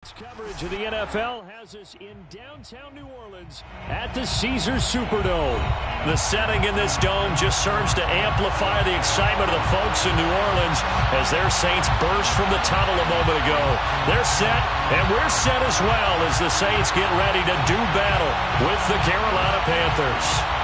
Coverage of the NFL has us in downtown New Orleans at the Caesars Superdome. The setting in this dome just serves to amplify the excitement of the folks in New Orleans as their Saints burst from the tunnel a moment ago. They're set, and we're set as well as the Saints get ready to do battle with the Carolina Panthers.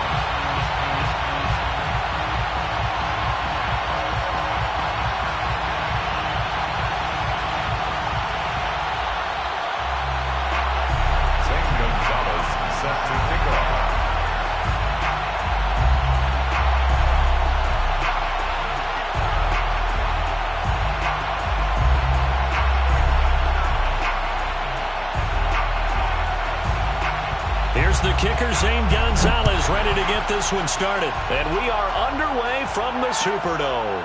The kicker, Zane Gonzalez, ready to get this one started. And we are underway from the Superdome.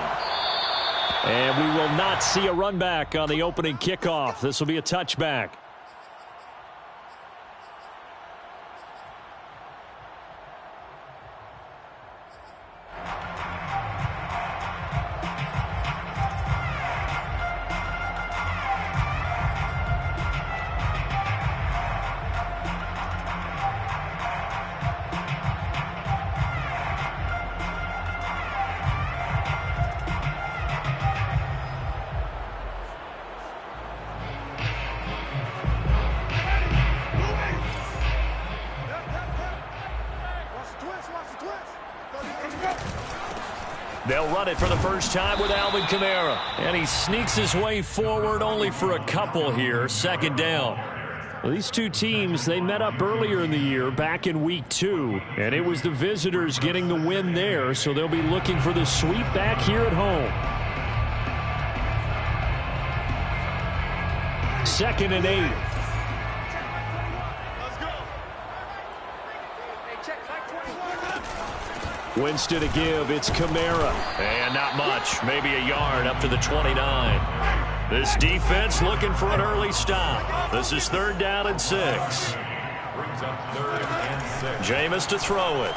And we will not see a run back on the opening kickoff. This will be a touchback. They'll run it for the first time with Alvin Kamara. And he sneaks his way forward only for a couple here. Second down. Well, these two teams, they met up earlier in the year back in week 2. And it was the visitors getting the win there. So they'll be looking for the sweep back here at home. 2nd and 8. Winston to give. It's Kamara. And not much. Maybe a yard up to the 29. This defense looking for an early stop. This is 3rd down and 6. Brings up 3rd and 6. Jameis to throw it.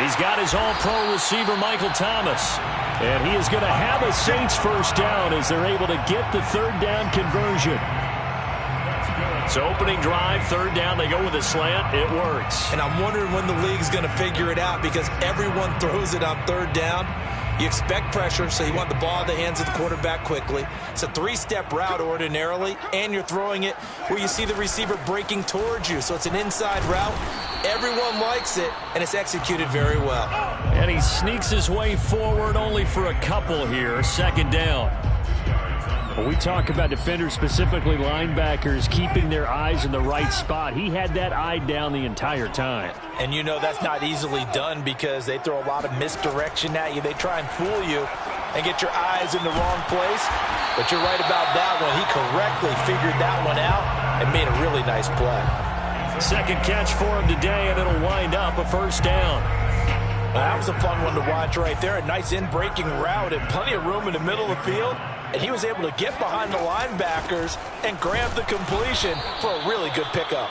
He's got his all-pro receiver, Michael Thomas. And he is going to have a Saints first down as they're able to get the 3rd down conversion. So opening drive, 3rd down, they go with a slant. It works. And I'm wondering when the league's going to figure it out because everyone throws it on 3rd down. You expect pressure, so you want the ball in the hands of the quarterback quickly. It's a 3-step route ordinarily, and you're throwing it where you see the receiver breaking towards you. So it's an inside route. Everyone likes it, and it's executed very well. And he sneaks his way forward only for a couple here. 2nd down. When we talk about defenders, specifically linebackers, keeping their eyes in the right spot, he had that eye down the entire time. And you know that's not easily done because they throw a lot of misdirection at you. They try and fool you and get your eyes in the wrong place. But you're right about that one. He correctly figured that one out and made a really nice play. 2nd catch for him today, and it'll wind up a 1st down. That was a fun one to watch right there. A nice in-breaking route and plenty of room in the middle of the field. And he was able to get behind the linebackers and grab the completion for a really good pickup.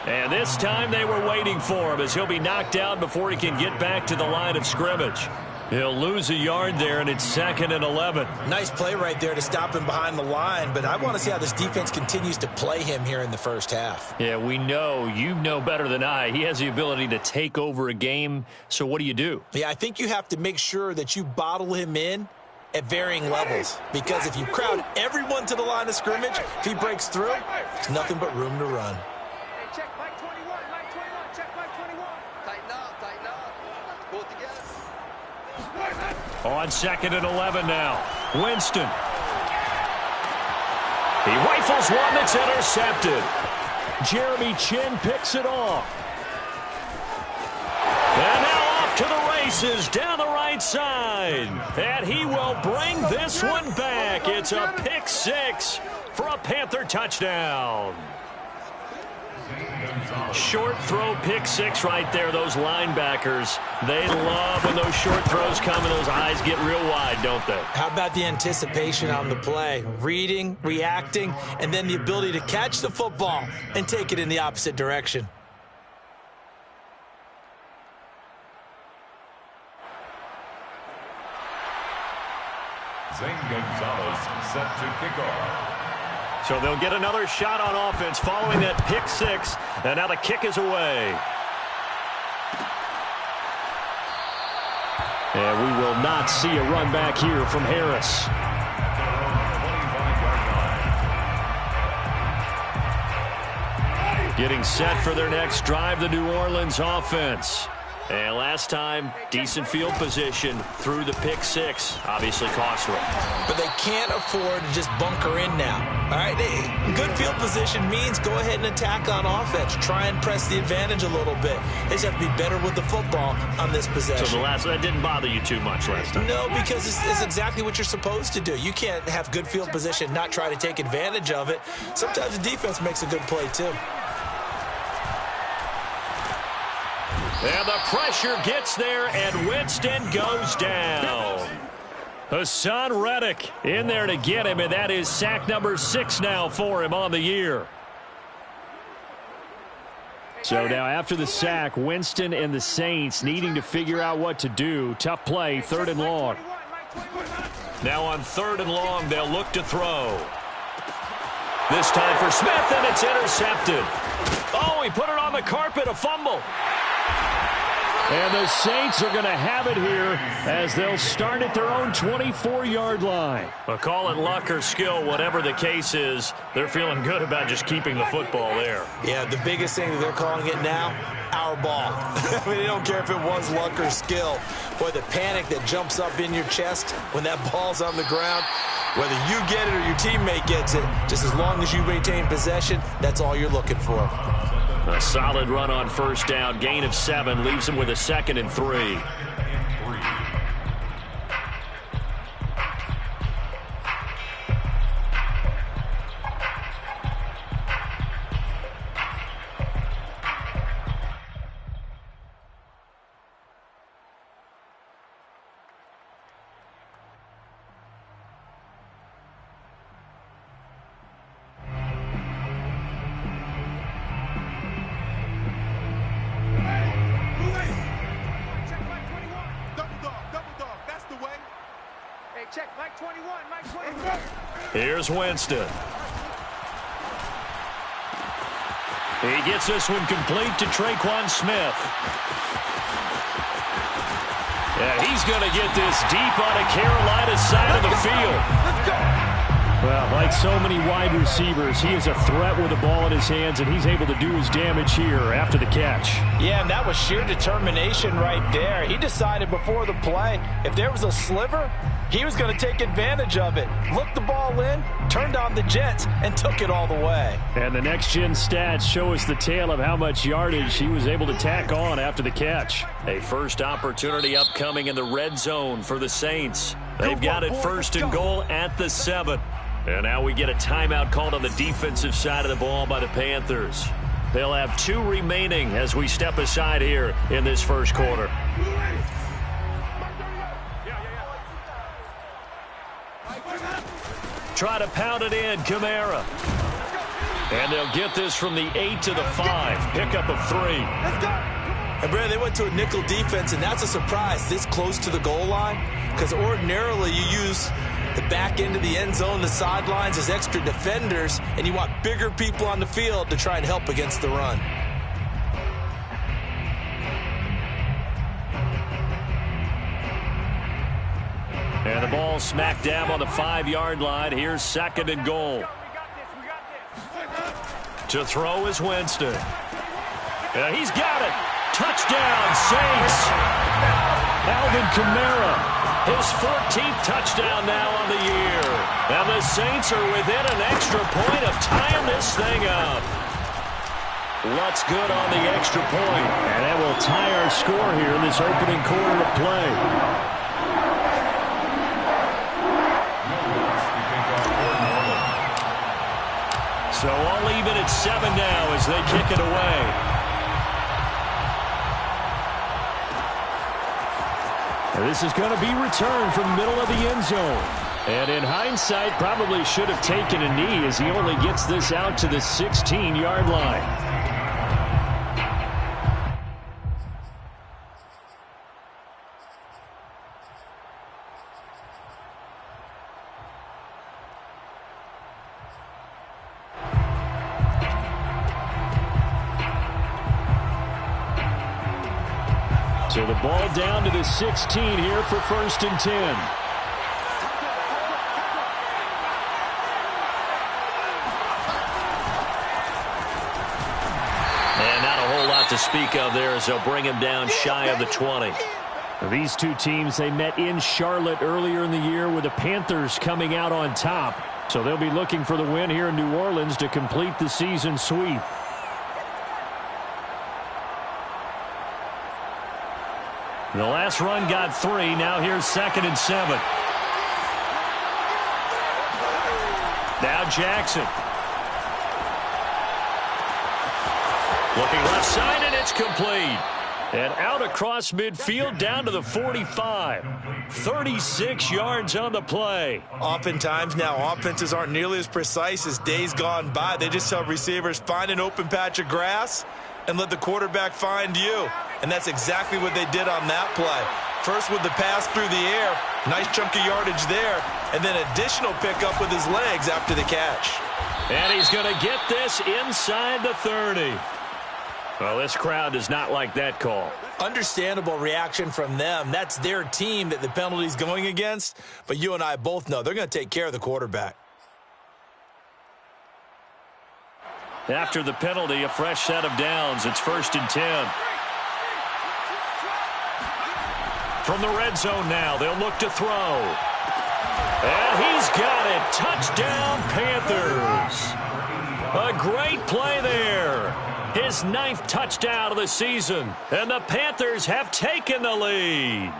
And this time they were waiting for him as he'll be knocked out before he can get back to the line of scrimmage. He'll lose a yard there, and it's 2nd and 11. Nice play right there to stop him behind the line, but I want to see how this defense continues to play him here in the first half. Yeah, we know. You know better than I. He has the ability to take over a game, so what do you do? Yeah, I think you have to make sure that you bottle him in at varying levels, because if you crowd everyone to the line of scrimmage, if he breaks through, there's nothing but room to run. Check Mike 21, Mike 21, check Mike 21. Tighten up, tighten up. Let's pull it together. On 2nd and 11 now. Winston. He rifles one that's intercepted. Jeremy Chin picks it off. And now off to the races down the right side. And he will bring this one back. It's a pick 6 for a Panther touchdown. Short throw, pick 6 right there. Those linebackers, they love when those short throws come and those eyes get real wide, don't they? How about the anticipation on the play? Reading, reacting, and then the ability to catch the football and take it in the opposite direction. Zane Gonzalez set to kick off. So they'll get another shot on offense following that pick six. And now the kick is away. And we will not see a run back here from Harris. Getting set for their next drive, the New Orleans offense. And last time, decent field position through the pick six. Obviously costly. But they can't afford to just bunker in now. All right, good field position means go ahead and attack on offense. Try and press the advantage a little bit. They just have to be better with the football on this possession. So that didn't bother you too much last time? No, because it's exactly what you're supposed to do. You can't have good field position, not try to take advantage of it. Sometimes the defense makes a good play too. And the pressure gets there, and Winston goes down. Hassan Reddick in there to get him, and that is sack number 6 now for him on the year. So now after the sack, Winston and the Saints needing to figure out what to do. Tough play, 3rd and long. Now on 3rd and long, they'll look to throw. This time for Smith, and it's intercepted. Oh, he put it on the carpet, a fumble. And the Saints are going to have it here as they'll start at their own 24-yard line. Well, call it luck or skill, whatever the case is, they're feeling good about just keeping the football there. Yeah, the biggest thing that they're calling it now, our ball. I mean, they don't care if it was luck or skill. Boy, the panic that jumps up in your chest when that ball's on the ground, whether you get it or your teammate gets it, just as long as you maintain possession, that's all you're looking for. A solid run on 1st down. Gain of 7 leaves him with a 2nd and 3. Here's Winston. He gets this one complete to Traquan Smith. Yeah, he's going to get this deep on a Carolina side of the field. Let's go. Well, like so many wide receivers, he is a threat with the ball in his hands, and he's able to do his damage here after the catch. Yeah, and that was sheer determination right there. He decided before the play, if there was a sliver, he was going to take advantage of it. Looked the ball in, turned on the jets, and took it all the way. And the next-gen stats show us the tale of how much yardage he was able to tack on after the catch. A first opportunity upcoming in the red zone for the Saints. They've got it 1st and goal at the 7. And now we get a timeout called on the defensive side of the ball by the Panthers. They'll have 2 remaining as we step aside here in this first quarter. Try to pound it in, Kamara. And they'll get this from the 8 to the 5. Pickup of 3. And Brad, they went to a nickel defense, and that's a surprise this close to the goal line, because ordinarily you use the back end of the end zone, the sidelines as extra defenders, and you want bigger people on the field to try and help against the run. And the ball smack dab on the 5-yard line. Here's 2nd and goal. To throw is Winston. And he's got it. Touchdown, Saints. Alvin Kamara. His 14th touchdown now on the year. And the Saints are within an extra point of tying this thing up. What's good on the extra point? And that will tie our score here in this opening quarter of play. So all even at 7 now as they kick it away. And this is going to be returned from the middle of the end zone. And in hindsight, probably should have taken a knee as he only gets this out to the 16-yard line. So the ball down to the 16 here for 1st and 10. To speak of there as they'll bring him down shy of the 20. These two teams, they met in Charlotte earlier in the year with the Panthers coming out on top. So they'll be looking for the win here in New Orleans to complete the season sweep. The last run got 3. Now here's 2nd and 7. Now Jackson. Looking left side, and it's complete. And out across midfield down to the 45. 36 yards on the play. Oftentimes now, offenses aren't nearly as precise as days gone by. They just tell receivers, find an open patch of grass and let the quarterback find you. And that's exactly what they did on that play. First with the pass through the air. Nice chunk of yardage there. And then additional pickup with his legs after the catch. And he's going to get this inside the 30. Well, this crowd does not like that call. Understandable reaction from them. That's their team that the penalty's going against. But you and I both know they're going to take care of the quarterback. After the penalty, a fresh set of downs. It's 1st and 10. From the red zone now, they'll look to throw. And he's got it. Touchdown, Panthers. A great play there. His 9th touchdown of the season. And the Panthers have taken the lead.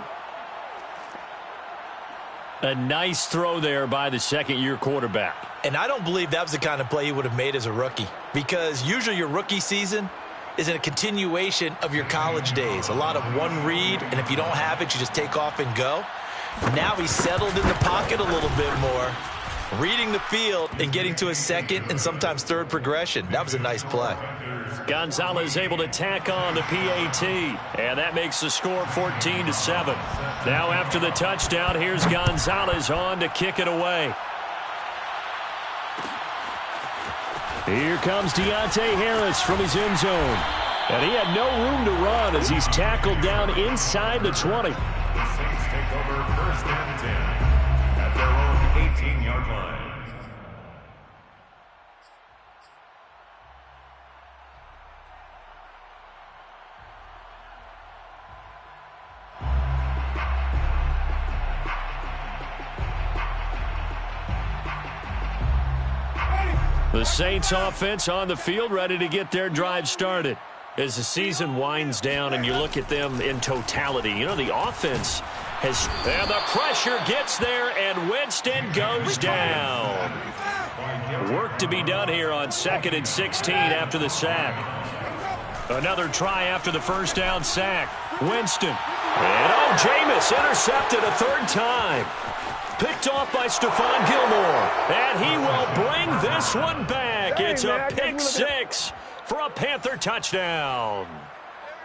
A nice throw there by the second-year quarterback. And I don't believe that was the kind of play he would have made as a rookie. Because usually your rookie season is a continuation of your college days. A lot of one read, and if you don't have it, you just take off and go. Now he's settled in the pocket a little bit more, reading the field and getting to a second and sometimes third progression. That was a nice play. Gonzalez able to tack on the PAT, and that makes the score 14-7. Now after the touchdown, here's Gonzalez on to kick it away. Here comes Deontay Harris from his end zone. And he had no room to run as he's tackled down inside the 20. The Saints take over 1st and 10 at their own 18-yard line. The Saints offense on the field ready to get their drive started. As the season winds down and you look at them in totality, you know, the offense has... And the pressure gets there, and Winston goes down. Work to be done here on 2nd and 16 after the sack. Another try after the first down sack. Winston. And Jameis intercepted a 3rd time. Picked off by Stephon Gilmore. And he will bring this one back. It's a pick 6 for a Panther touchdown.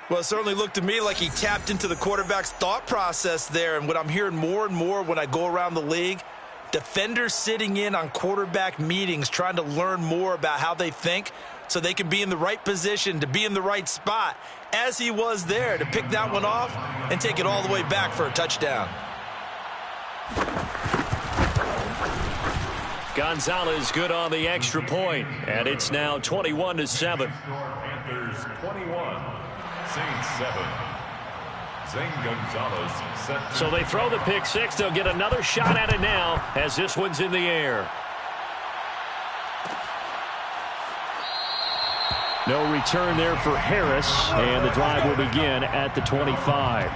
Well, it certainly looked to me like he tapped into the quarterback's thought process there. And what I'm hearing more and more when I go around the league, defenders sitting in on quarterback meetings trying to learn more about how they think so they can be in the right position to be in the right spot, as he was there to pick that one off and take it all the way back for a touchdown. Gonzalez good on the extra point, and it's now 21-7. Panthers 21, Saints 7. Zane Gonzalez set. So they throw the pick 6. They'll get another shot at it now as this one's in the air. No return there for Harris, and the drive will begin at the 25.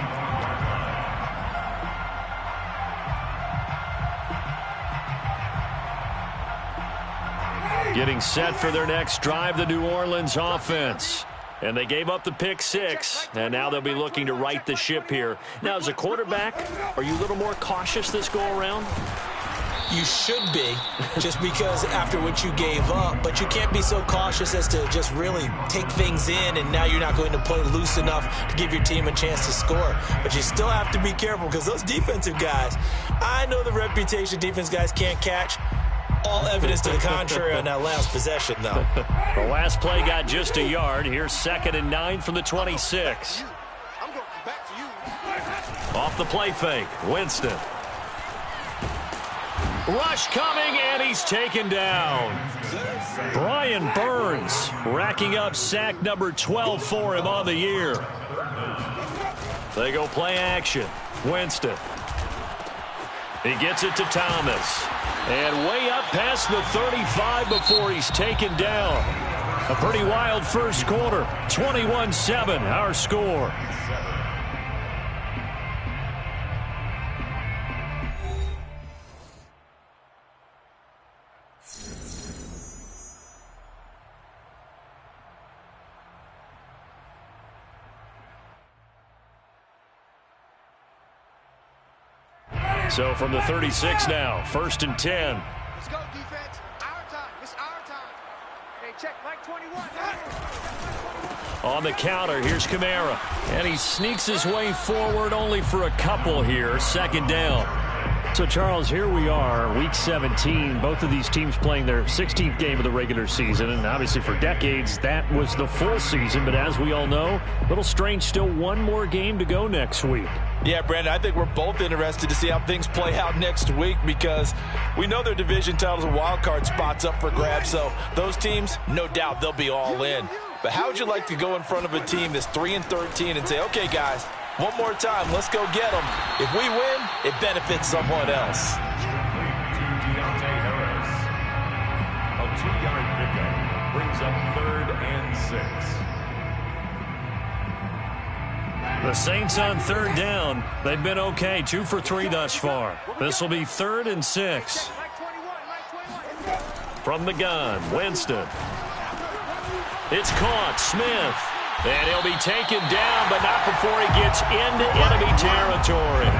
Getting set for their next drive, the New Orleans offense. And they gave up the pick 6, and now they'll be looking to right the ship here. Now, as a quarterback, are you a little more cautious this go-around? You should be, just because after what you gave up, but you can't be so cautious as to just really take things in, and now you're not going to play loose enough to give your team a chance to score. But you still have to be careful, because those defensive guys, I know the reputation defense guys can't catch. All evidence to the contrary on that last possession, though. The last play got just a yard. Here's 2nd and 9 from the 26. I'm going back to you. off the play fake. Winston. Rush coming, and he's taken down. Brian Burns racking up sack number 12 for him on the year. They go play action. Winston. He gets it to Thomas. And way up past the 35 before he's taken down. A pretty wild first quarter. 21-7, our score. So from the 36 now, 1st and 10. Let's go, defense. Our time. It's our time. Hey, check like 21. On the counter, here's Kamara. And he sneaks his way forward only for a couple here. 2nd down. So, Charles, here we are, Week 17. Both of these teams playing their 16th game of the regular season. And obviously for decades, that was the full season. But as we all know, a little strange, still one more game to go next week. Yeah, Brandon, I think we're both interested to see how things play out next week because we know their division titles and wild card spots up for grabs. So those teams, no doubt, they'll be all in. But how would you like to go in front of a team that's 3-13 and say, okay, guys, one more time, let's go get them. If we win, it benefits someone else. To Deontay Harris. A 2-yard pickup brings up 3rd and 6. The Saints on 3rd down. They've been okay, 2 for 3 thus far. This will be 3rd and 6. From the gun, Winston. It's caught, Smith. And he'll be taken down, but not before he gets into enemy territory.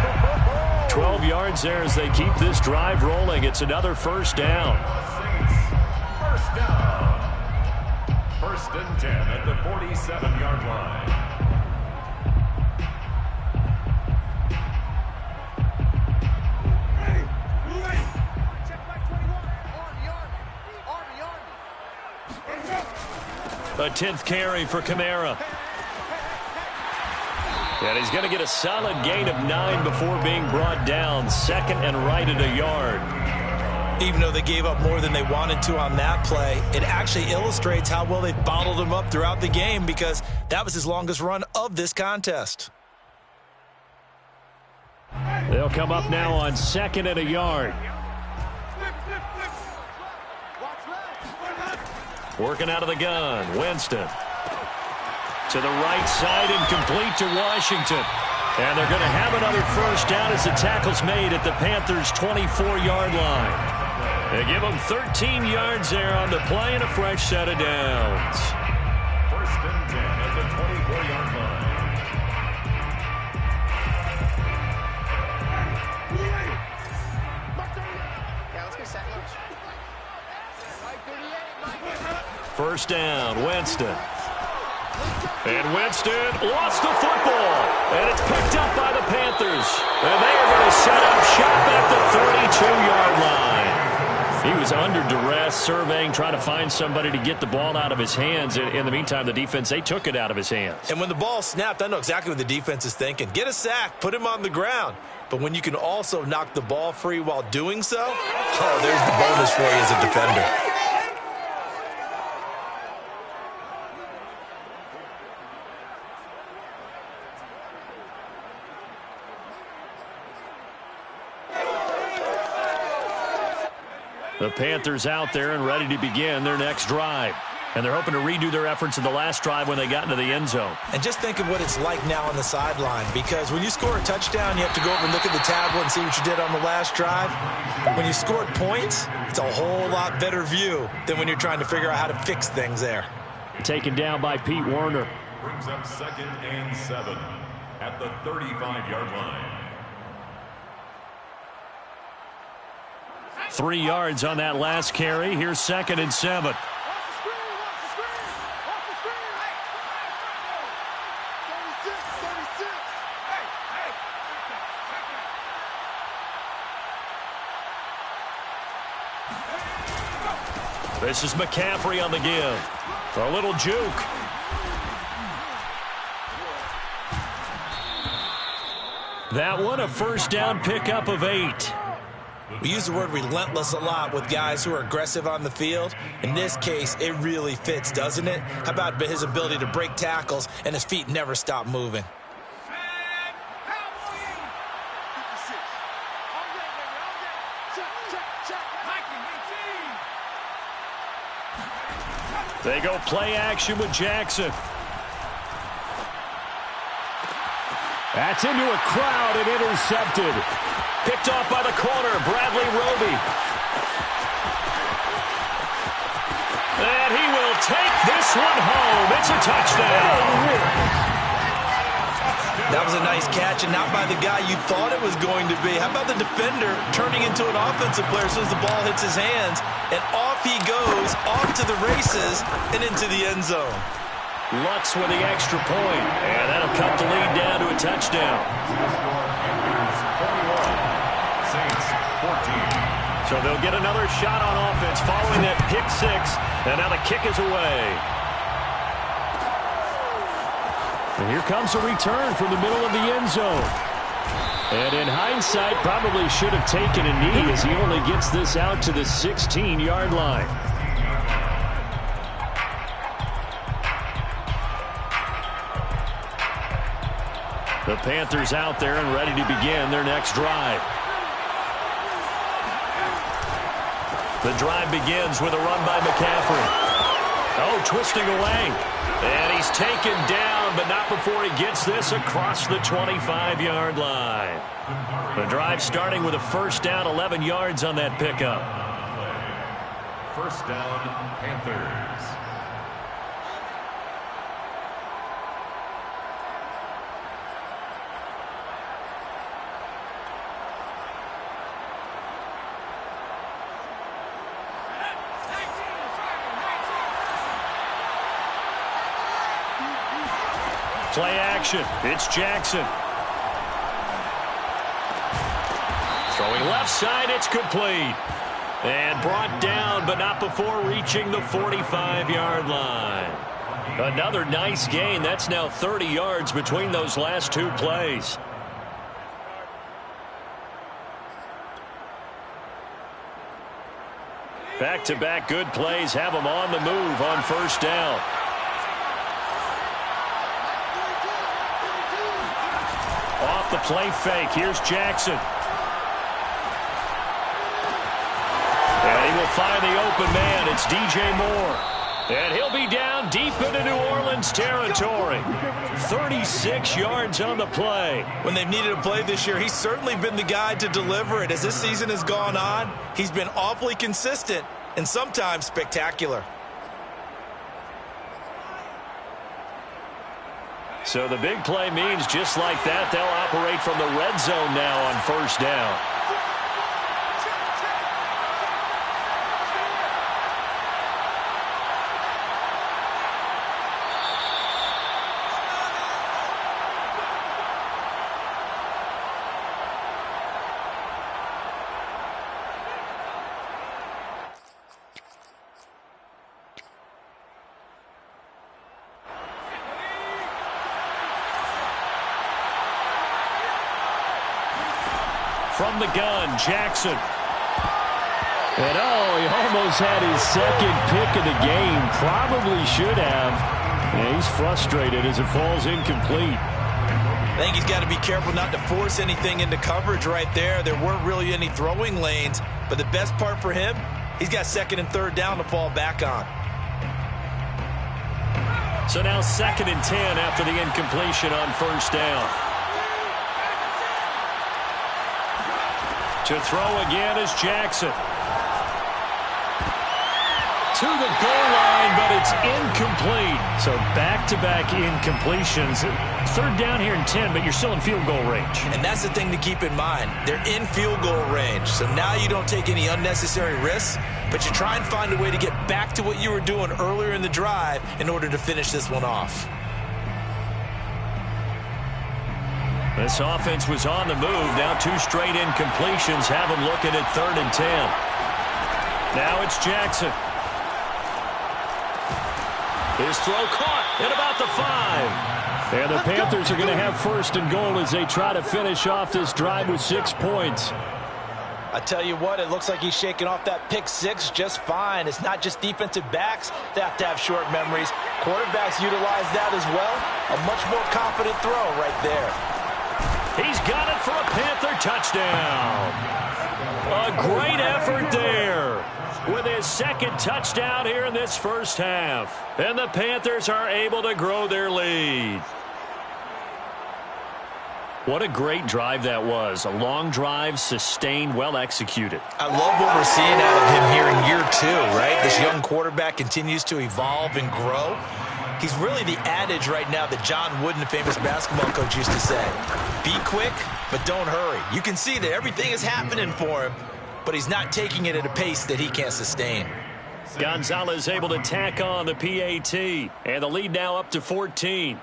12 yards there as they keep this drive rolling. It's another 1st down. Saints, 1st down. 1st and 10 at the 47-yard line. A 10th carry for Kamara. And he's going to get a solid gain of 9 before being brought down. 2nd and right at a yard. Even though they gave up more than they wanted to on that play, it actually illustrates how well they've bottled him up throughout the game because that was his longest run of this contest. They'll come up now on 2nd and a yard. Working out of the gun, Winston. To the right side and complete to Washington. And they're going to have another 1st down as the tackle's made at the Panthers' 24-yard line. They give them 13 yards there on the play and a fresh set of downs. 1st and 10 at the 24-yard line. Yeah, let's get set. 1st down, Winston. And Winston lost the football. And it's picked up by the Panthers. And they are going to set up shop at the 32-yard line. He was under duress, surveying, trying to find somebody to get the ball out of his hands. In the meantime, the defense, they took it out of his hands. And when the ball snapped, I know exactly what the defense is thinking. Get a sack, put him on the ground. But when you can also knock the ball free while doing so, oh, there's the bonus for you as a defender. The Panthers out there and ready to begin their next drive. And they're hoping to redo their efforts in the last drive when they got into the end zone. And just think of what it's like now on the sideline, because when you score a touchdown, you have to go over and look at the tablet and see what you did on the last drive. When you scored points, it's a whole lot better view than when you're trying to figure out how to fix things there. Taken down by Pete Werner. Brings up 2nd and 7 at the 35-yard line. 3 yards on that last carry. Here's 2nd and 7. This is McCaffrey on the give. A little juke. That one a first down pickup of 8. We use the word relentless a lot with guys who are aggressive on the field. In this case, it really fits, doesn't it? How about his ability to break tackles and his feet never stop moving? They go play action with Jackson. That's into a crowd and intercepted. Picked off by the corner, Bradley Roby. And he will take this one home. It's a touchdown. That was a nice catch, and not by the guy you thought it was going to be. How about the defender turning into an offensive player as soon as the ball hits his hands, and off he goes, off to the races, and into the end zone. Lutz with the extra point, and that'll cut the lead down to a touchdown. So they'll get another shot on offense following that pick 6, and now the kick is away. And here comes a return from the middle of the end zone. And in hindsight, probably should have taken a knee as he only gets this out to the 16-yard line. The Panthers out there and ready to begin their next drive. The drive begins with a run by McCaffrey. Oh, twisting away. And he's taken down, but not before he gets this across the 25-yard line. The drive starting with a first down, 11 yards on that pickup. First down, Panthers. Play action. It's Jackson. Throwing left side, it's complete. And brought down, but not before reaching the 45-yard line. Another nice gain. That's now 30 yards between those last 2 plays. Back-to-back good plays have them on the move on first down. Off the play fake. Here's Jackson. And he will find the open man. It's DJ Moore. And he'll be down deep into New Orleans territory. 36 yards on the play. When they've needed a play this year, he's certainly been the guy to deliver it. As this season has gone on, he's been awfully consistent and sometimes spectacular. So the big play means just like that, they'll operate from the red zone now on first down. From the gun, Jackson. And he almost had his second pick of the game. Probably should have. And he's frustrated as it falls incomplete. I think he's got to be careful not to force anything into coverage right there. There weren't really any throwing lanes. But the best part for him, he's got second and third down to fall back on. So now 2nd and 10 after the incompletion on first down. To throw again is Jackson. To the goal line, but it's incomplete. So back-to-back incompletions. Third down here and 10, but you're still in field goal range. And that's the thing to keep in mind. They're in field goal range. So now you don't take any unnecessary risks, but you try and find a way to get back to what you were doing earlier in the drive in order to finish this one off. This offense was on the move. Now 2 straight incompletions have them looking at 3rd and 10. Now it's Jackson. His throw caught at about the 5. And the Panthers are going to have first and goal as they try to finish off this drive with 6 points. I tell you what, it looks like he's shaking off that pick six just fine. It's not just defensive backs that have to have short memories. Quarterbacks utilize that as well. A much more confident throw right there. He's got it for a Panther touchdown. A great effort there with his second touchdown here in this first half. And the Panthers are able to grow their lead. What a great drive that was. A long drive, sustained, well executed. I love what we're seeing out of him here in year 2, right? This young quarterback continues to evolve and grow. He's really the adage right now that John Wooden, the famous basketball coach, used to say. Be quick, but don't hurry. You can see that everything is happening for him, but he's not taking it at a pace that he can't sustain. Gonzalez able to tack on the PAT, and the lead now up to 14.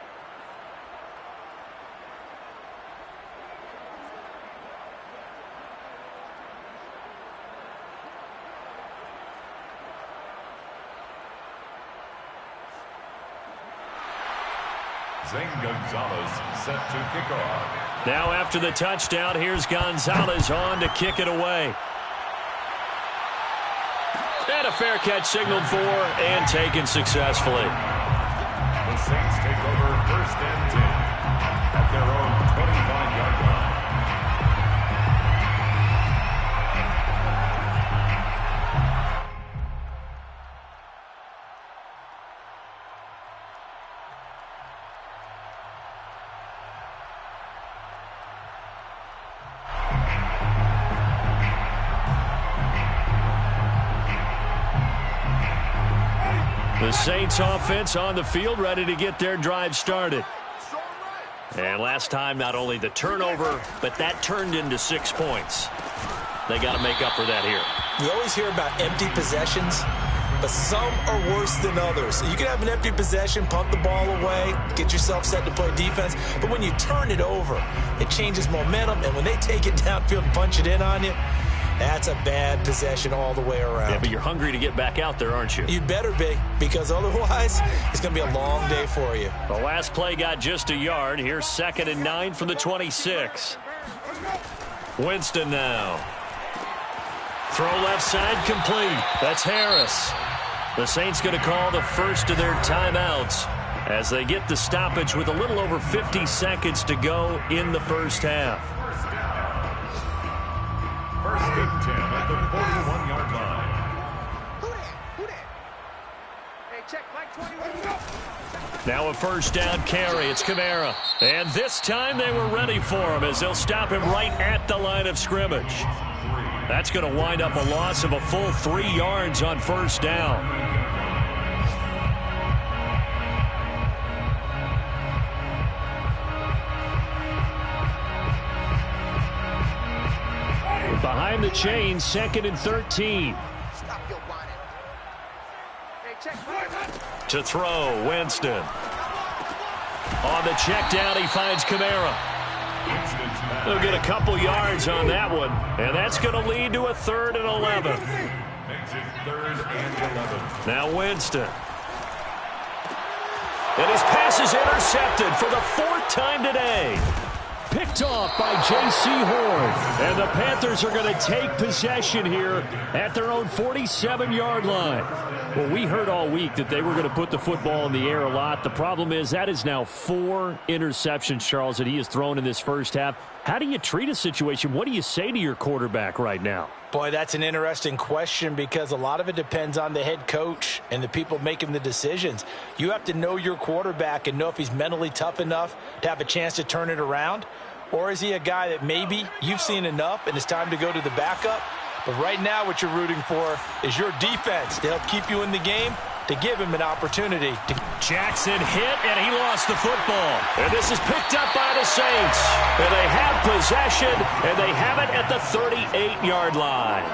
Zane Gonzalez set to kick off. Now after the touchdown, here's Gonzalez on to kick it away. And a fair catch signaled for and taken successfully. The Saints take over first and 10 at their own 25-yard line. The Saints offense on the field, ready to get their drive started. And last time, not only the turnover, but that turned into 6 points. They got to make up for that here. You always hear about empty possessions, but some are worse than others. You can have an empty possession, punt the ball away, get yourself set to play defense, but when you turn it over, it changes momentum, and when they take it downfield and punch it in on you, that's a bad possession all the way around. Yeah, but you're hungry to get back out there, aren't you? You'd better be, because otherwise it's going to be a long day for you. The last play got just a yard. Here's 2nd and 9 from the 26. Winston now. Throw left side complete. That's Harris. The Saints going to call the first of their timeouts as they get the stoppage with a little over 50 seconds to go in the first half. First and 10 at the 41-yard line. Hey, check Mike 21. Now a first down carry. It's Kamara. And this time they were ready for him as they'll stop him right at the line of scrimmage. That's going to wind up a loss of a full 3 yards on first down. Behind the chains, 2nd and 13. Stop your whining. Hey, check. To throw, Winston. On the check down, he finds Kamara. They'll get a couple yards on that one, and that's going to lead to a 3rd and 11. Makes it 3rd and 11. Now Winston. And his pass is intercepted for the 4th time today. Picked off by J.C. Horn. And the Panthers are going to take possession here at their own 47-yard line. Well, we heard all week that they were going to put the football in the air a lot. The problem is that is now 4 interceptions, Charles, that he has thrown in this first half. How do you treat a situation? What do you say to your quarterback right now? Boy, that's an interesting question because a lot of it depends on the head coach and the people making the decisions. You have to know your quarterback and know if he's mentally tough enough to have a chance to turn it around. Or is he a guy that maybe you've seen enough and it's time to go to the backup? But right now what you're rooting for is your defense to help keep you in the game, to give him an opportunity. Jackson hit, and he lost the football. And this is picked up by the Saints. And they have possession, and they have it at the 38-yard line.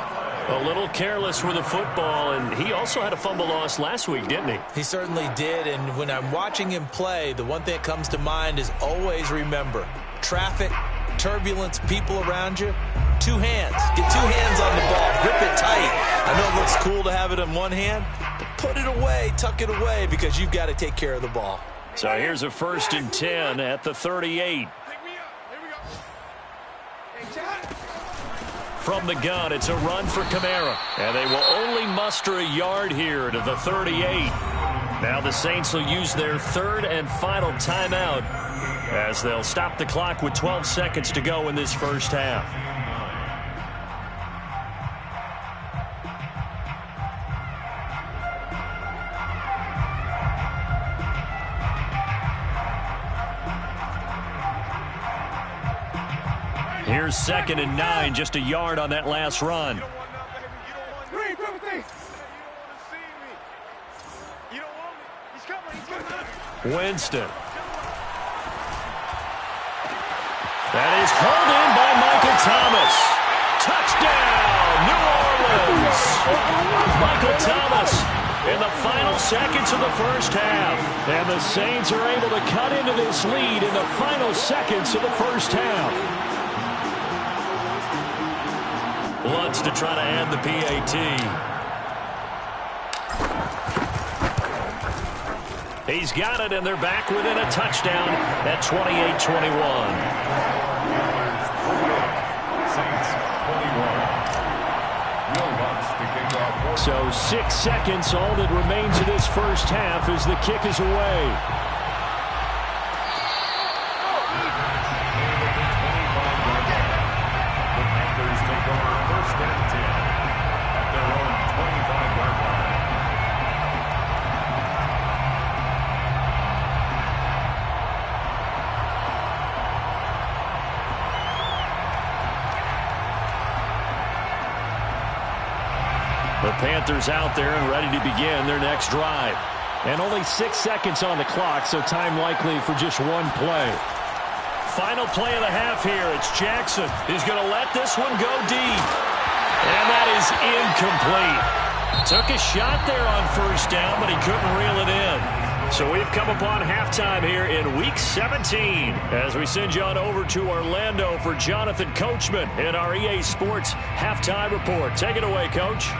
A little careless with the football, and he also had a fumble loss last week, didn't he? He certainly did, and when I'm watching him play, the one thing that comes to mind is always remember, traffic, turbulence, people around you, 2 hands. Get 2 hands on the ball. Grip it tight. I know it looks cool to have it in one hand, but put it away, tuck it away, because you've got to take care of the ball. So here's a 1st and 10 at the 38. From the gun, it's a run for Kamara. And they will only muster a yard here to the 38. Now the Saints will use their 3rd and final timeout as they'll stop the clock with 12 seconds to go in this first half. Here's 2nd and 9, just a yard on that last run. Winston. That is pulled in by Michael Thomas. Touchdown, New Orleans. Michael Thomas in the final seconds of the first half. And the Saints are able to cut into this lead in the final seconds of the first half. Lutz to try to add the PAT. He's got it, and they're back within a touchdown at 28-21. So 6 seconds, all that remains of this first half as the kick is away. The Panthers out there and ready to begin their next drive. And only 6 seconds on the clock, so time likely for just one play. Final play of the half here. It's Jackson. He's going to let this one go deep. And that is incomplete. Took a shot there on 1st down, but he couldn't reel it in. So we've come upon halftime here in Week 17 as we send you on over to Orlando for Jonathan Coachman in our EA Sports Halftime Report. Take it away, Coach.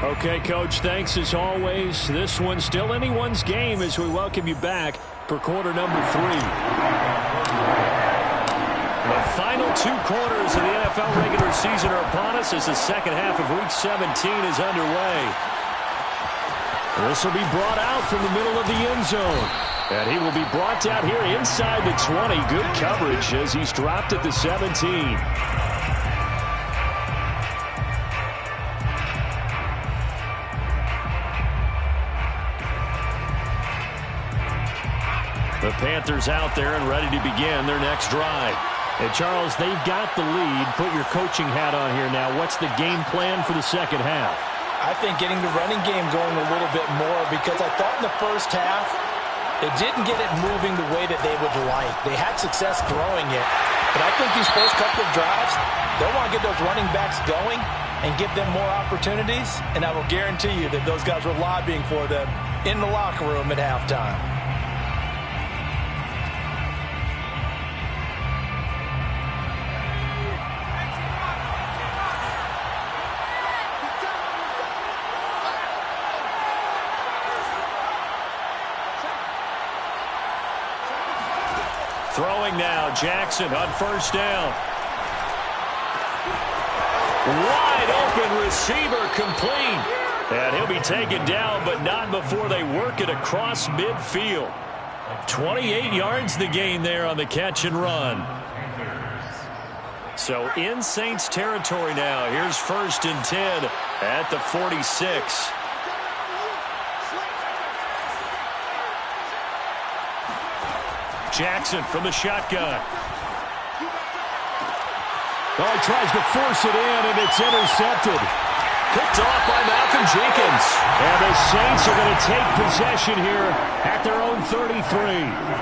Okay, Coach, thanks as always. This one's still anyone's game as we welcome you back for quarter number 3. The final 2 quarters of the NFL regular season are upon us as the second half of Week 17 is underway. This will be brought out from the middle of the end zone. And he will be brought out here inside the 20. Good coverage as he's dropped at the 17. The Panthers out there and ready to begin their next drive. And Charles, they've got the lead. Put your coaching hat on here now. What's the game plan for the second half? I think getting the running game going a little bit more because I thought in the first half they didn't get it moving the way that they would like. They had success throwing it. But I think these first couple of drives, they'll want to get those running backs going and give them more opportunities. And I will guarantee you that those guys were lobbying for them in the locker room at halftime. Throwing now, Jackson on 1st down. Wide open receiver complete. And he'll be taken down, but not before they work it across midfield. 28 yards the gain there on the catch and run. So in Saints territory now. Here's 1st and 10 at the 46. Jackson from the shotgun. Oh, he tries to force it in, and it's intercepted. Picked off by Malcolm Jenkins. And the Saints are going to take possession here at their own 33.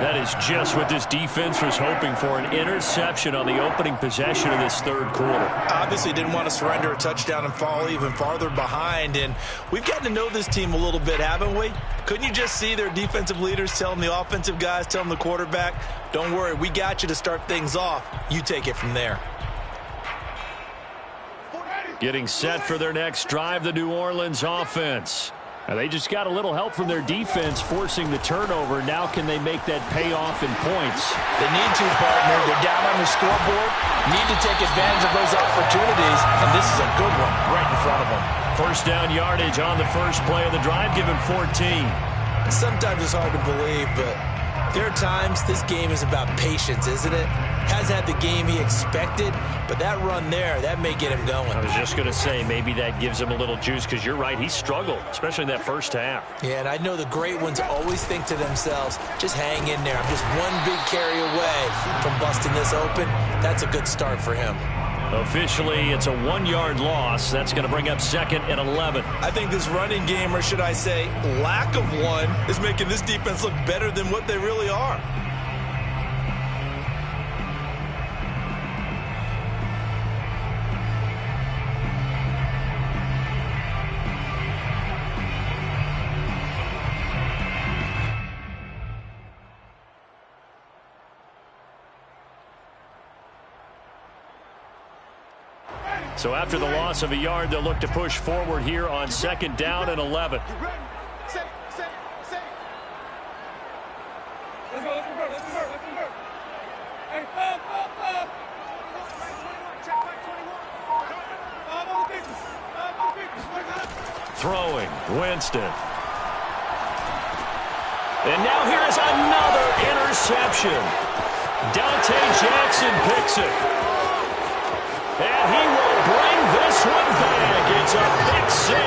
That is just what this defense was hoping for, an interception on the opening possession of this 3rd quarter. Obviously didn't want to surrender a touchdown and fall even farther behind. And we've gotten to know this team a little bit, haven't we? Couldn't you just see their defensive leaders telling the offensive guys, telling the quarterback, don't worry, we got you to start things off. You take it from there. Getting set for their next drive, the New Orleans offense. They just got a little help from their defense forcing the turnover. Now can they make that pay off in points? They need to, partner. They're down on the scoreboard. Need to take advantage of those opportunities, and this is a good one right in front of them. First down yardage on the first play of the drive, given 14. Sometimes it's hard to believe, but there are times this game is about patience, isn't it? Hasn't had the game he expected, but that run there, that may get him going. I was just going to say, maybe that gives him a little juice, because you're right, he struggled, especially in that first half. Yeah, and I know the great ones always think to themselves, just hang in there. I'm just one big carry away from busting this open. That's a good start for him. Officially, it's a 1-yard loss. That's going to bring up 2nd and 11. I think this running game, or should I say lack of one, is making this defense look better than what they really are. So after the loss of a yard, they'll look to push forward here on 2nd down and 11. Throwing, Winston. And now here is another interception. Dante Jackson picks it. And he will bring this one back. It's a pick-6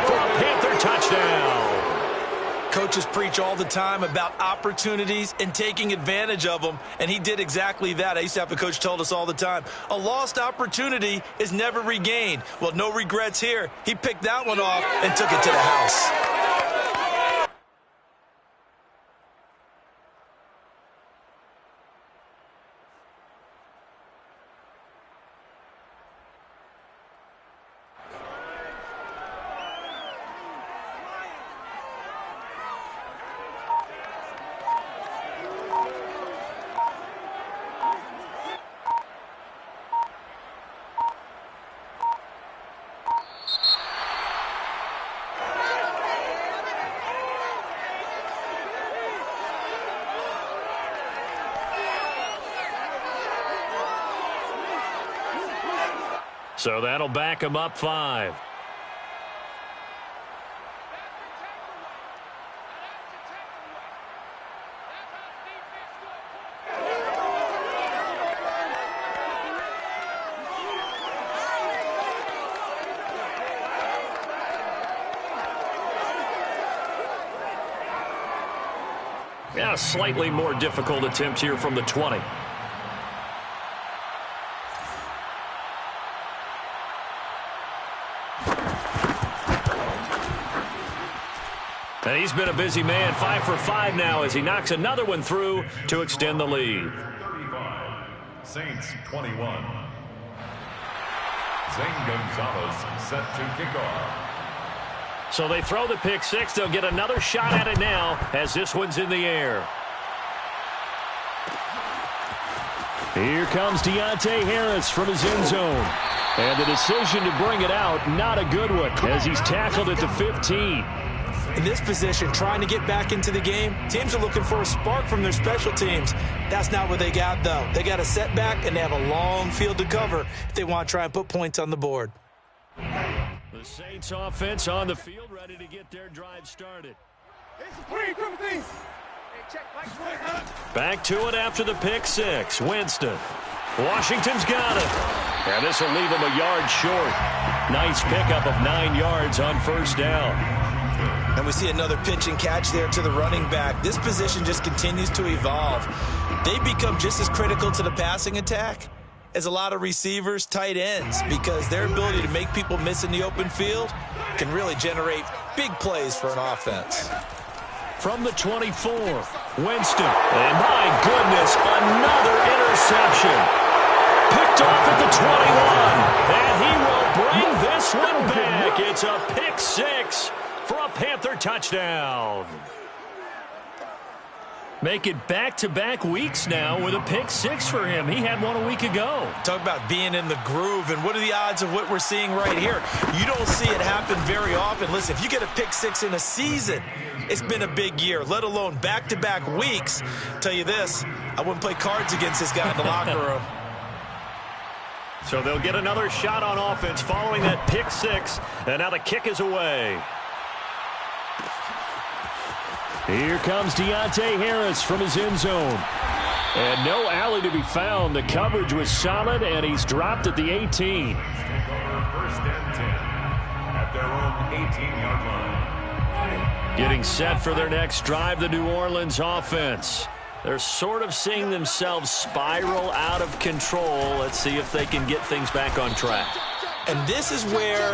for a Panther touchdown. Coaches preach all the time about opportunities and taking advantage of them, and he did exactly that. I used to have a coach told us all the time, a lost opportunity is never regained. Well, no regrets here. He picked that one off and took it to the house. So that'll back him up 5. Yeah, slightly more difficult attempt here from the 20. And he's been a busy man, 5 for 5 now as he knocks another one through to extend the lead. 35, Saints 21. Zane Gonzalez set to kick off. So they throw the pick-6. They'll get another shot at it now as this one's in the air. Here comes Deontay Harris from his end zone. And the decision to bring it out, not a good one, as he's tackled at the 15. In this position, trying to get back into the game, teams are looking for a spark from their special teams. That's not what they got, though. They got a setback, and they have a long field to cover if they want to try and put points on the board. The Saints offense on the field, ready to get their drive started. Back to it after the pick-6. Winston. Washington's got it. And this will leave him a yard short. Nice pickup of 9 yards on first down. And we see another pitch and catch there to the running back. This position just continues to evolve. They become just as critical to the passing attack as a lot of receivers, tight ends, because their ability to make people miss in the open field can really generate big plays for an offense. From the 24, Winston. And my goodness, another interception. Picked off at the 21. And he will bring this one back. It's a pick-6 for a Panther touchdown. Make it back-to-back weeks now with a pick six for him. He had one a week ago. Talk about being in the groove, and what are the odds of what we're seeing right here? You don't see it happen very often. Listen, if you get a pick six in a season, it's been a big year, let alone back-to-back weeks. Tell you this, I wouldn't play cards against this guy in the locker room. So they'll get another shot on offense following that pick six, and now the kick is away. Here comes Deontay Harris from his end zone. And no alley to be found. The coverage was solid, and he's dropped at the 18. First and 10 at their own 18-yard line. Getting set for their next drive, the New Orleans offense. They're sort of seeing themselves spiral out of control. Let's see if they can get things back on track. And this is where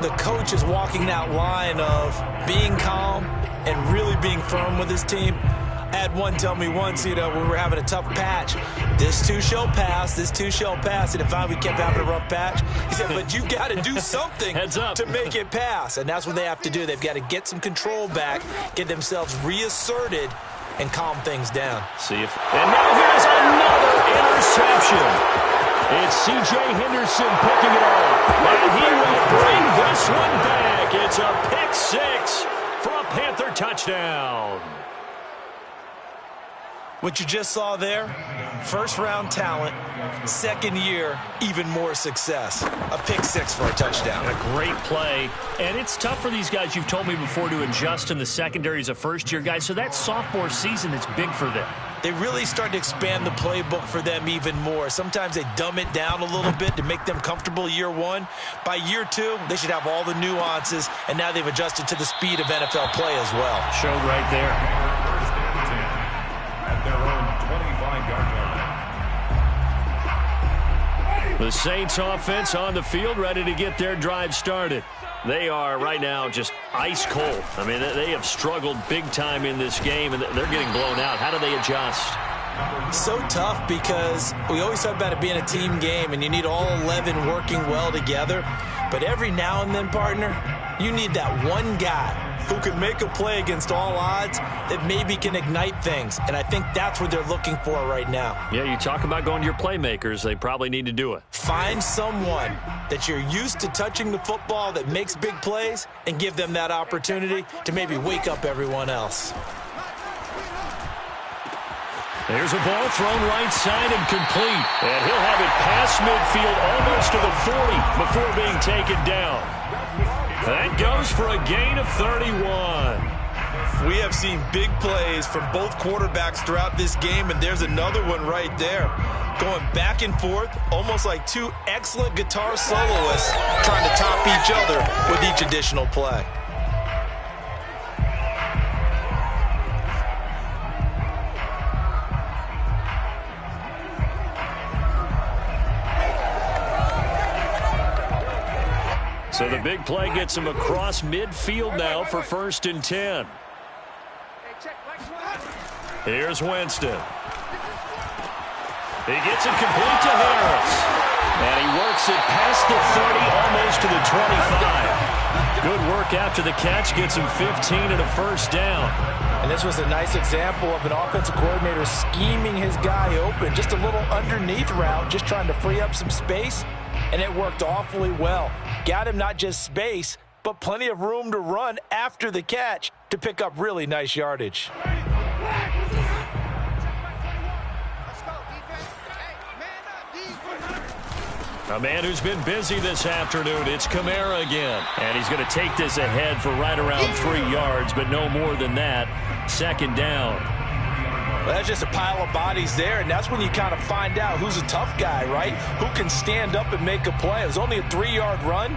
the coach is walking that line of being calm and really being firm with his team. I had one tell me once, when we were having a tough patch, this too shall pass, this too shall pass. And finally we kept having a rough patch. He said, but you got to do something to make it pass. And that's what they have to do. They've got to get some control back, get themselves reasserted, and calm things down. And now here's another interception. It's C.J. Henderson picking it off. And he will bring this one back. It's a pick six for a Panther touchdown. What you just saw there, first-round talent, second year, even more success. A pick six for a touchdown. A great play. And it's tough for these guys, you've told me before, to adjust in the secondary as a first-year guy. So that sophomore season is big for them. They really start to expand the playbook for them even more. Sometimes they dumb it down a little bit to make them comfortable year one. By year two, they should have all the nuances, and now they've adjusted to the speed of NFL play as well. Showed right there. First and 10 at their own 25-yard line. The Saints offense on the field, ready to get their drive started. They are right now just ice cold. I mean, they have struggled big time in this game, and they're getting blown out. How do they adjust? So tough, because we always talk about it being a team game, and you need all 11 working well together. But every now and then, partner, you need that one guy who can make a play against all odds that maybe can ignite things. And I think that's what they're looking for right now. Yeah, you talk about going to your playmakers. They probably need to do it. Find someone that you're used to touching the football that makes big plays and give them that opportunity to maybe wake up everyone else. There's a ball thrown right side and complete. And he'll have it past midfield almost to the 40 before being taken down. That goes for a gain of 31. We have seen big plays from both quarterbacks throughout this game, and there's another one right there. Going back and forth, almost like two excellent guitar soloists trying to top each other with each additional play. So the big play gets him across midfield now for 1st and 10. Here's Winston. He gets it complete to Harris. And he works it past the 30, almost to the 25. Good work after the catch. Gets him 15 and a first down. And this was a nice example of an offensive coordinator scheming his guy open. Just a little underneath route, just trying to free up some space. And it worked awfully well. Got him not just space, but plenty of room to run after the catch to pick up really nice yardage. A man who's been busy this afternoon, it's Kamara again. And he's going to take this ahead for right around 3 yards, but no more than that. 2nd down. Well, that's just a pile of bodies there, and that's when you kind of find out who's a tough guy, right? Who can stand up and make a play. It was only a 3-yard run,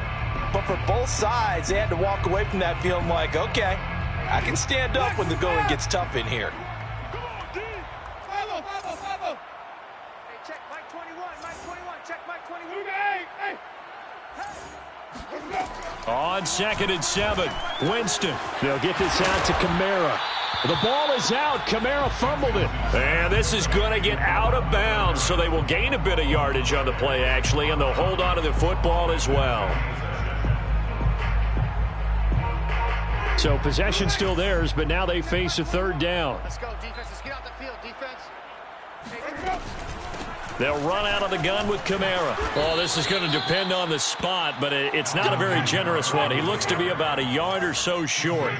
but for both sides, they had to walk away from that feeling like, okay, I can stand up when the going gets tough in here. On 2nd and 7, Winston. They'll get this out to Kamara. The ball is out. Kamara fumbled it. And this is going to get out of bounds, so they will gain a bit of yardage on the play, actually, and they'll hold on to the football as well. So possession still theirs, but now they face a 3rd down. Let's go, defense. Let's They'll run out of the gun with Kamara. Oh, this is going to depend on the spot, but it's not a very generous one. He looks to be about a yard or so short.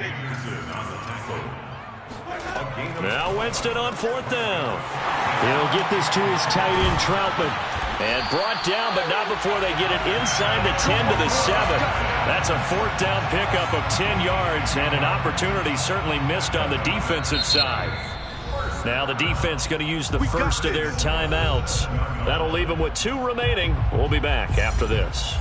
Now Winston on 4th down. He'll get this to his tight end, Troutman. And brought down, but not before they get it inside the 10 to the 7. That's a 4th down pickup of 10 yards, and an opportunity certainly missed on the defensive side. Now the defense going to use the first of their timeouts. That'll leave them with 2 remaining. We'll be back after this.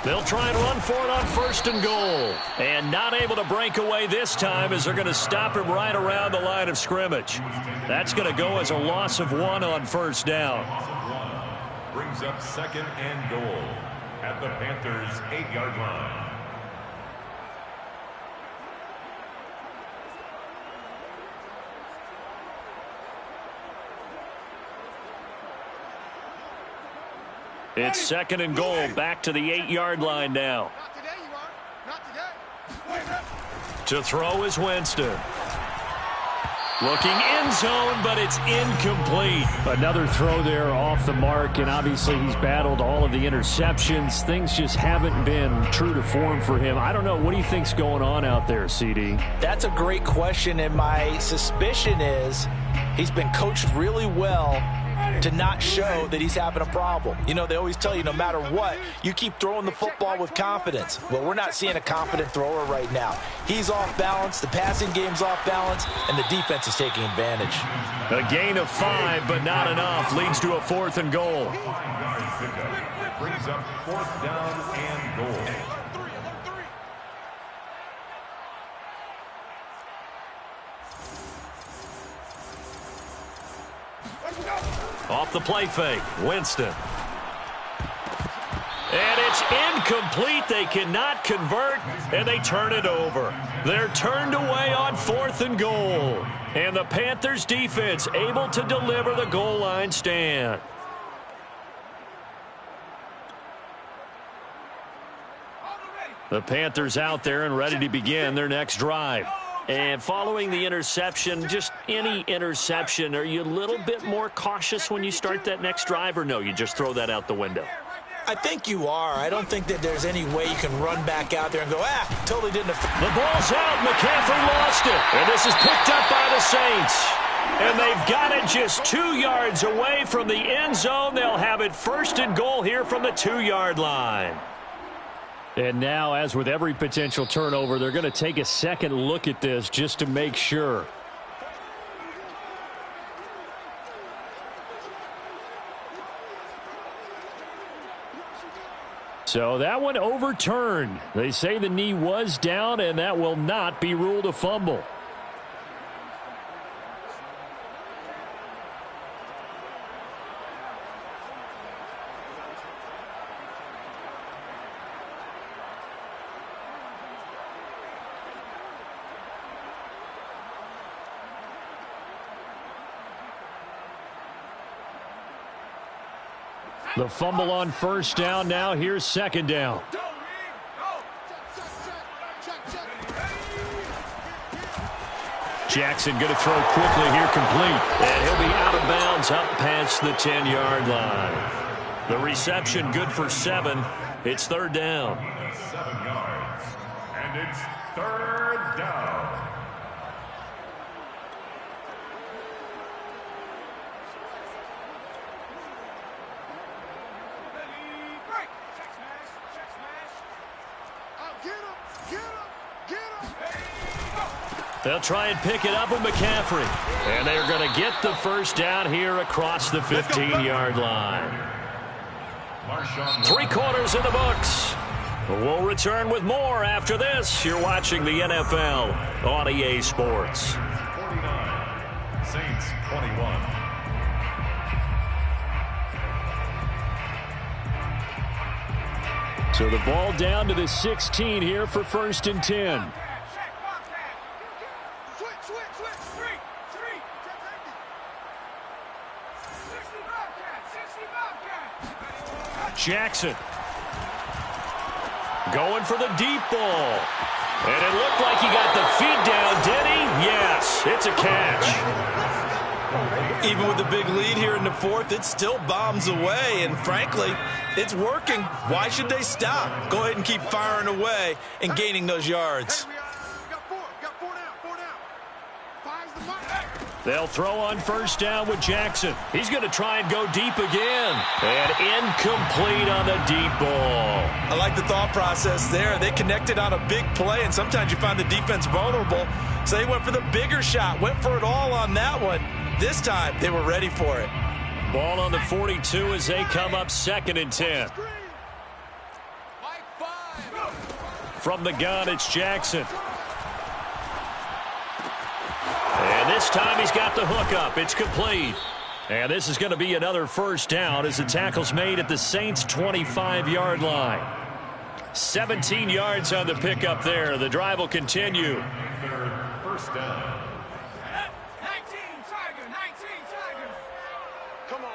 They'll try and run for it on 1st and goal. And not able to break away this time as they're going to stop him right around the line of scrimmage. That's going to go as a loss of 1 on 1st down. Brings up 2nd and goal at the Panthers' 8-yard line. It's 2nd and goal, back to the 8-yard line now. Not today, you are. Not today. To throw is Winston. Looking end zone, but it's incomplete. Another throw there off the mark, and obviously he's battled all of the interceptions. Things just haven't been true to form for him. I don't know. What do you think's going on out there, CD? That's a great question, and my suspicion is he's been coached really well to not show that he's having a problem. You know, they always tell you no matter what, you keep throwing the football with confidence. Well, we're not seeing a confident thrower right now. He's off balance, the passing game's off balance, and the defense is taking advantage. A gain of 5, but not enough. Leads to a 4th and goal. Brings up 4th down and goal. Off the play fake, Winston. And it's incomplete. They cannot convert, and they turn it over. They're turned away on 4th and goal. And the Panthers defense able to deliver the goal line stand. The Panthers out there and ready to begin their next drive. And following the interception, just any interception, are you a little bit more cautious when you start that next drive, or no, you just throw that out the window? I think you are. I don't think that there's any way you can run back out there and go, totally didn't affect. The ball's out. McCaffrey lost it. And this is picked up by the Saints. And they've got it just 2 yards away from the end zone. They'll have it 1st and goal here from the 2-yard line. And now, as with every potential turnover, they're going to take a second look at this just to make sure. So that one overturned. They say the knee was down, and that will not be ruled a fumble. The fumble on 1st down. Now here's 2nd down. Jackson going to throw quickly here, complete. And he'll be out of bounds up past the 10-yard line. The reception good for 7. It's 3rd down. 7 yards. And it's 3rd down. They'll try and pick it up with McCaffrey. And they're going to get the 1st down here across the 15-yard line. 3 quarters in the books. We'll return with more after this. You're watching the NFL on EA Sports. 49, Saints 21. So the ball down to the 16 here for 1st and 10. Jackson going for the deep ball. And it looked like he got the feet down, did he? Yes, it's a catch. Even with the big lead here in the 4th, it still bombs away. And frankly, it's working. Why should they stop? Go ahead and keep firing away and gaining those yards. They'll throw on 1st down with Jackson. He's going to try and go deep again. And incomplete on the deep ball. I like the thought process there. They connected on a big play, and sometimes you find the defense vulnerable. So they went for the bigger shot, went for it all on that one. This time, they were ready for it. Ball on the 42 as they come up 2nd and 10. From the gun, it's Jackson. And this time he's got the hook up. It's complete. And this is going to be another 1st down as the tackle's made at the Saints' 25-yard line. 17 yards on the pickup there. The drive will continue. 1st down. 19 Tiger. Come on.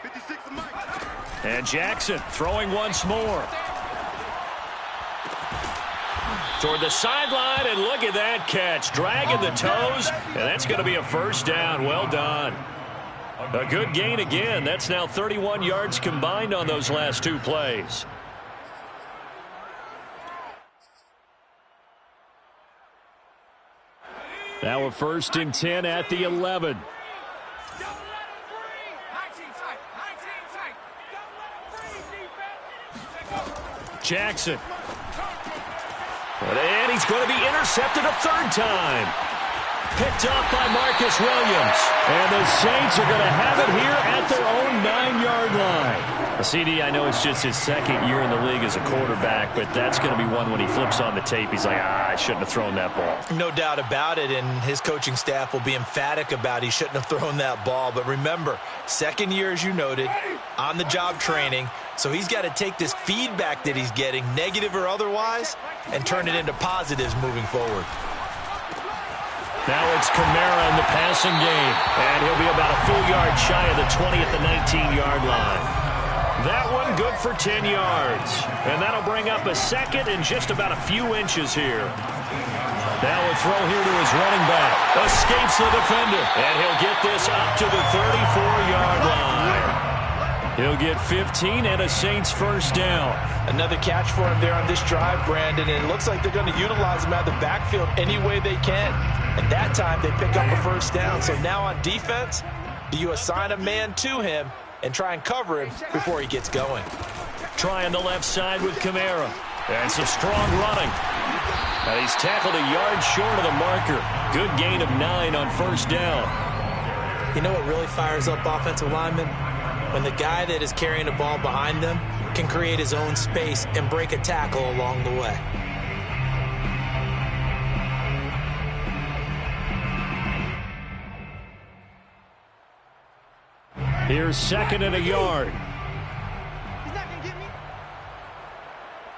56 Mike. And Jackson throwing once more. Toward the sideline, and look at that catch. Dragging the toes, and that's going to be a 1st down. Well done. A good gain again. That's now 31 yards combined on those last 2 plays. Now a 1st and 10 at the 11. Jackson. And he's going to be intercepted a 3rd time. Picked up by Marcus Williams. And the Saints are going to have it here at their own 9-yard line. CD, I know it's just his 2nd year in the league as a quarterback, but that's going to be one when he flips on the tape. He's like, I shouldn't have thrown that ball. No doubt about it, and his coaching staff will be emphatic about he shouldn't have thrown that ball. But remember, 2nd year, as you noted, on-the-job training. So he's got to take this feedback that he's getting, negative or otherwise, and turn it into positives moving forward. Now it's Kamara in the passing game, and he'll be about a full yard shy of the 20 at the 19-yard line. That one good for 10 yards, and that'll bring up a 2nd and just about a few inches here. Now a throw here to his running back. Escapes the defender, and he'll get this up to the 34-yard line. He'll get 15 and a Saints 1st down. Another catch for him there on this drive, Brandon, and it looks like they're going to utilize him out of the backfield any way they can. And that time they pick up a 1st down. So now on defense, do you assign a man to him and try and cover him before he gets going? Trying the left side with Kamara. And some strong running. And he's tackled a yard short of the marker. Good gain of 9 on 1st down. You know what really fires up offensive linemen? When the guy that is carrying the ball behind them can create his own space and break a tackle along the way. Here's 2nd and a yard. He's not going to get me.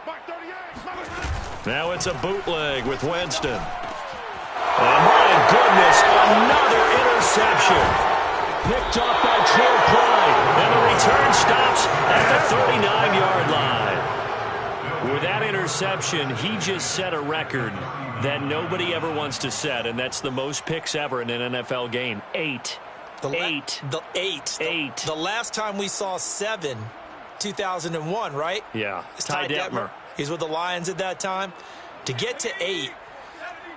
Mark 38. Now it's a bootleg with Winston. And my goodness, another interception. Picked up by Troy Pride, and the return stops at the 39-yard line. With that interception, he just set a record that nobody ever wants to set, and that's the most picks ever in an NFL game. 8. The last time we saw 7, 2001, right? Yeah. It's Ty Detmer. He's with the Lions at that time. To get to 8,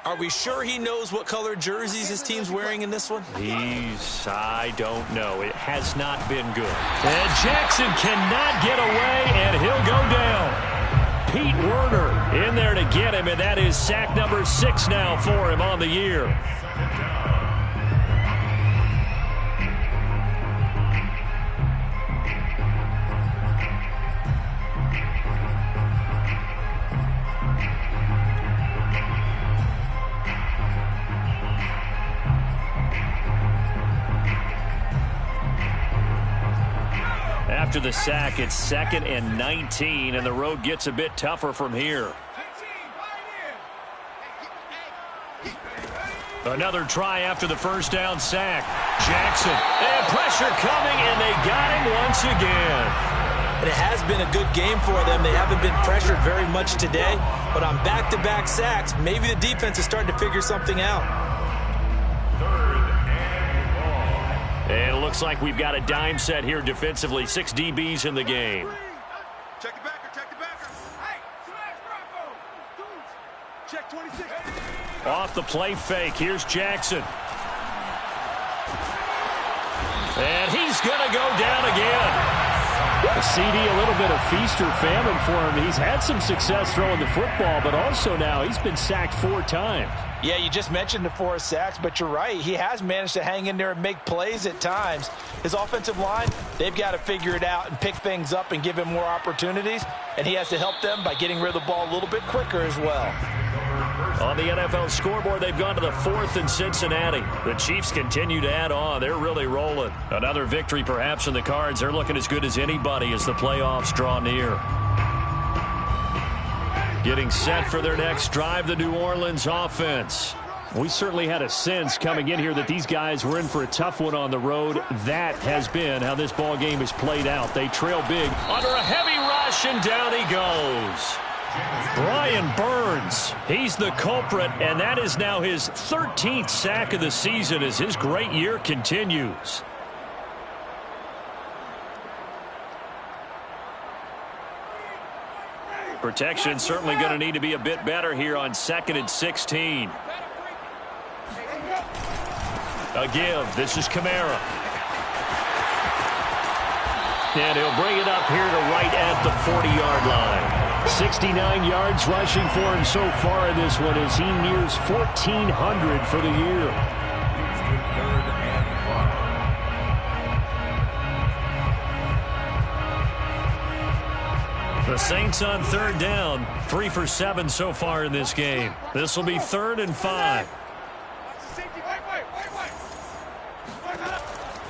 are we sure he knows what color jerseys his team's wearing in this one? I don't know. It has not been good. And Jackson cannot get away, and he'll go down. Pete Werner in there to get him, and that is sack number 6 now for him on the year. after the sack. It's 2nd and 19, and the road gets a bit tougher from here. Another try after the first down sack. Jackson, and pressure coming, and they got him once again. And it has been a good game for them. They haven't been pressured very much today, but on back-to-back sacks, maybe the defense is starting to figure something out. 3rd and long. And it looks like we've got a dime set here defensively. 6 DBs in the game. Check the backer, check the backer. Hey, smash Bronco. Check 26. Off the play fake, here's Jackson. And he's going to go down again. A CD, a little bit of feast or famine for him. He's had some success throwing the football, but also now he's been sacked 4 times. Yeah, you just mentioned the 4 sacks, but you're right. He has managed to hang in there and make plays at times. His offensive line, they've got to figure it out and pick things up and give him more opportunities, and he has to help them by getting rid of the ball a little bit quicker as well. On the NFL scoreboard, they've gone to the 4th in Cincinnati. The Chiefs continue to add on. They're really rolling. Another victory perhaps in the cards. They're looking as good as anybody as the playoffs draw near. Getting set for their next drive, the New Orleans offense. We certainly had a sense coming in here that these guys were in for a tough one on the road. That has been how this ball game has played out. They trail big under a heavy rush, and down he goes. Brian Burns, he's the culprit, and that is now his 13th sack of the season as his great year continues. Protection certainly going to need to be a bit better here on 2nd and 16. A give. This is Kamara. And he'll bring it up here to right at the 40-yard line. 69 yards rushing for him so far in this one as he nears 1,400 for the year. The Saints on 3rd down, 3 for 7 so far in this game. This will be 3rd and 5.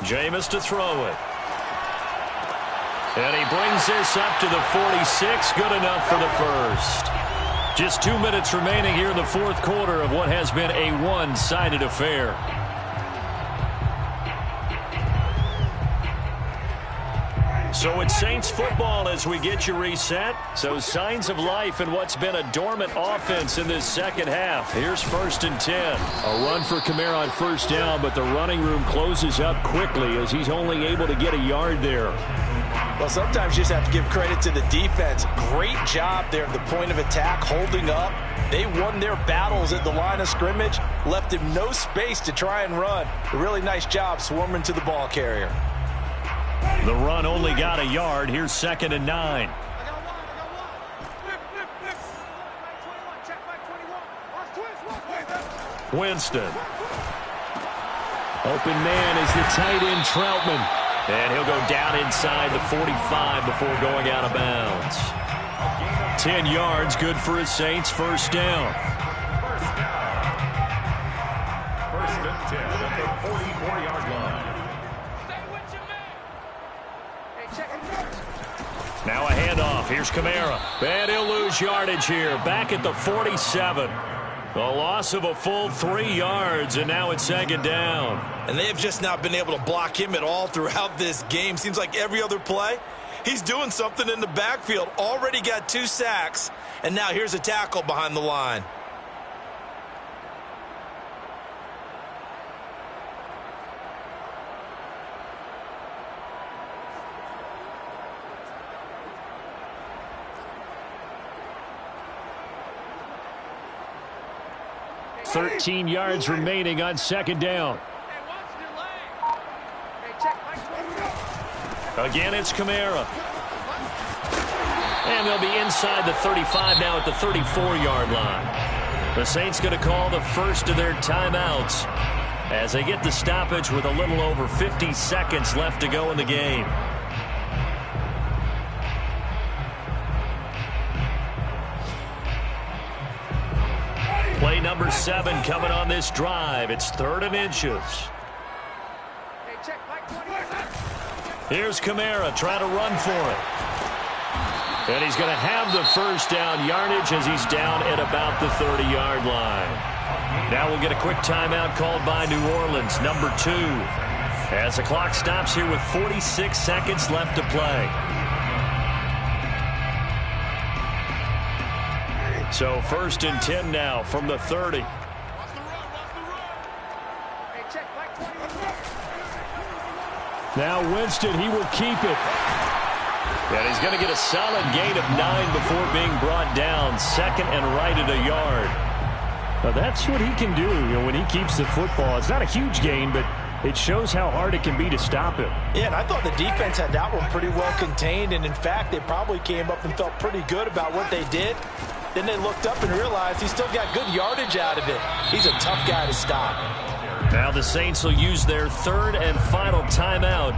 Jameis to throw it. And he brings this up to the 46. Good enough for the first. Just 2 minutes remaining here in the 4th quarter of what has been a one-sided affair. So it's Saints football as we get you reset. So signs of life in what's been a dormant offense in this second half. Here's 1st and 10. A run for Kamara on 1st down, but the running room closes up quickly as he's only able to get a yard there. Well, sometimes you just have to give credit to the defense. Great job there at the point of attack, holding up. They won their battles at the line of scrimmage, left him no space to try and run. A really nice job swarming to the ball carrier. The run only got a yard. Here's 2nd and 9. Winston. Open man is the tight end Troutman. And he'll go down inside the 45 before going out of bounds. 10 yards, good for his Saints. 1st down. 1st and 10 at the 44-yard line. Now a handoff. Here's Kamara. And he'll lose yardage here. Back at the 47. A loss of a full 3 yards, and now it's 2nd down. And they have just not been able to block him at all throughout this game. Seems like every other play, he's doing something in the backfield. Already got 2 sacks, and now here's a tackle behind the line. $13 yards remaining on 2nd down. Again, it's Kamara. And they'll be inside the 35 now at the 34-yard line. The Saints going to call the first of their timeouts as they get the stoppage with a little over 50 seconds left to go in the game. Play number 7 coming on this drive. It's 3rd and inches. Here's Kamara trying to run for it. And he's going to have the first down yardage as he's down at about the 30-yard line. Now we'll get a quick timeout called by New Orleans, number 2. As the clock stops here with 46 seconds left to play. So 1st and 10 now from the 30. Now Winston, he will keep it. And he's going to get a solid gain of 9 before being brought down. 2nd and right at a yard. Now that's what he can do, when he keeps the football. It's not a huge gain, but it shows how hard it can be to stop him. Yeah, and I thought the defense had that one pretty well contained. And in fact, they probably came up and felt pretty good about what they did. Then they looked up and realized he still got good yardage out of it. He's a tough guy to stop. Now the Saints will use their 3rd and final timeout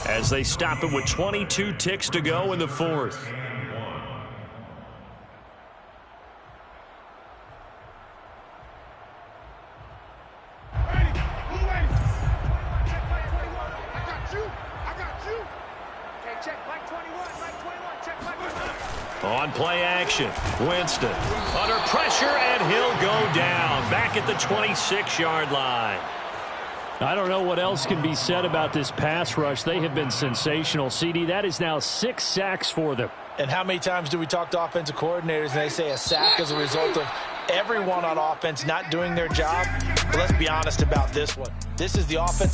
as they stop it with 22 ticks to go in the 4th. On play action, Winston under pressure, and he'll go down back at the 26-yard line. I don't know what else can be said about this pass rush. They have been sensational, CD. That is now 6 sacks for them. And how many times do we talk to offensive coordinators and they say a sack as a result of everyone on offense not doing their job? But let's be honest about this one. This is the offensive